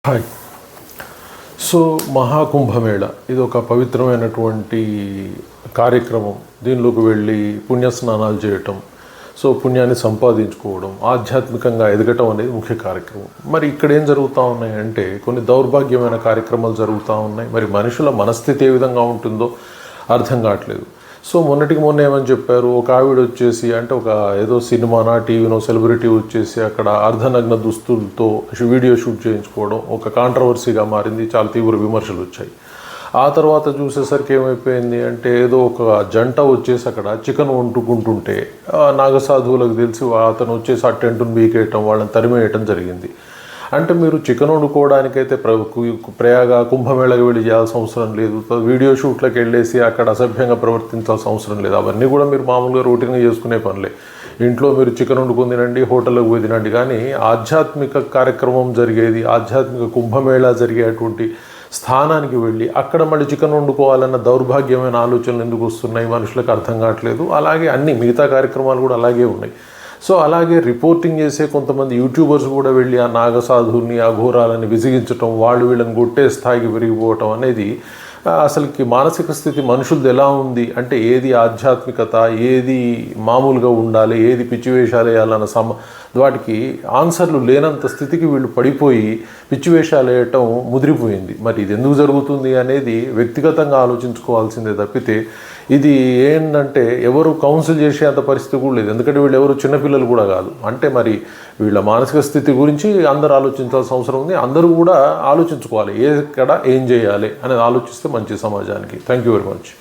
Hi. So Maha Kumbh Mela ఇది ఒక పవిత్రమైనటువంటి కార్యక్రమం. దీనిలోకి వెళ్ళి పుణ్యస్నానాలు చేయటం, సో పుణ్యాన్ని సంపాదించుకోవడం, ఆధ్యాత్మికంగా ఎదగటం అనేది ముఖ్య కార్యక్రమం. మరి ఇక్కడ ఏం జరుగుతూ ఉన్నాయంటే కొన్ని దౌర్భాగ్యమైన కార్యక్రమాలు జరుగుతూ ఉన్నాయి. మరి మనుషుల మనస్థితి ఏ విధంగా ఉంటుందో అర్థం కావట్లేదు. సో మొన్నటికి మొన్న ఏమని చెప్పారు, ఒక ఆవిడ వచ్చేసి అంటే ఒక ఏదో సినిమానా టీవీనో సెలబ్రిటీ వచ్చేసి అక్కడ అర్ధనగ్న దుస్తులతో వీడియో షూట్ చేయించుకోవడం ఒక కాంట్రవర్సీగా మారింది. చాలా తీవ్ర విమర్శలు వచ్చాయి. ఆ తర్వాత చూసేసరికి ఏమైపోయింది అంటే ఏదో ఒక జంట వచ్చేసి అక్కడ చికెన్ వండుకుంటుంటే నాగసాధువులకు తెలిసి అతను వచ్చేసి ఆ టెంటును బీకేయటం, వాళ్ళని తరిమేయటం జరిగింది. అంటే మీరు చికెన్ వండుకోవడానికైతే ప్రయాగ కుంభమేళకు వెళ్ళి చేయాల్సిన అవసరం లేదు. వీడియో షూట్లకు వెళ్ళేసి అక్కడ అసభ్యంగా ప్రవర్తించాల్సిన అవసరం లేదు. అవన్నీ కూడా మీరు మామూలుగా రొటీన్గా చేసుకునే పనులే. ఇంట్లో మీరు చికెన్ వండుకొని తినండి, హోటల్లోకి పోయి తినండి. కానీ ఆధ్యాత్మిక కార్యక్రమం జరిగేది, ఆధ్యాత్మిక కుంభమేళా జరిగేటువంటి స్థానానికి వెళ్ళి అక్కడ మళ్ళీ చికెన్ వండుకోవాలన్న దౌర్భాగ్యమైన ఆలోచనలు ఎందుకు వస్తున్నాయి మనుషులకు అర్థం కావట్లేదు. అలాగే అన్ని మిగతా కార్యక్రమాలు కూడా అలాగే ఉన్నాయి. సో అలాగే రిపోర్టింగ్ చేసే కొంతమంది యూట్యూబర్స్ కూడా వెళ్ళి ఆ నాగసాధువుని, ఆ ఘోరాలని విసిగించటం, వాళ్ళు వీళ్ళని కొట్టే స్థాయికి పెరిగిపోవటం అనేది అసలుకి మానసిక స్థితి మనుషులది ఎలా ఉంది అంటే ఏది ఆధ్యాత్మికత, ఏది మామూలుగా ఉండాలి, ఏది పిచ్చివేషాలు వేయాలన్న వాటికి ఆన్సర్లు లేనంత స్థితికి వీళ్ళు పడిపోయి పిచ్చివేషాలు వేయటం ముదిరిపోయింది. మరి ఇది ఎందుకు జరుగుతుంది అనేది వ్యక్తిగతంగా ఆలోచించుకోవాల్సిందే తప్పితే ఇది ఏంటంటే ఎవరు కౌన్సిల్ చేసే అంత పరిస్థితి కూడా లేదు. ఎందుకంటే వీళ్ళు ఎవరు చిన్నపిల్లలు కూడా కాదు. అంటే మరి వీళ్ళ మానసిక స్థితి గురించి అందరూ ఆలోచించాల్సిన అవసరం ఉంది. అందరూ కూడా ఆలోచించుకోవాలి ఎక్కడ ఏం చేయాలి అనేది ఆలోచిస్తే మంచి సమాజానికి. Thank you very much.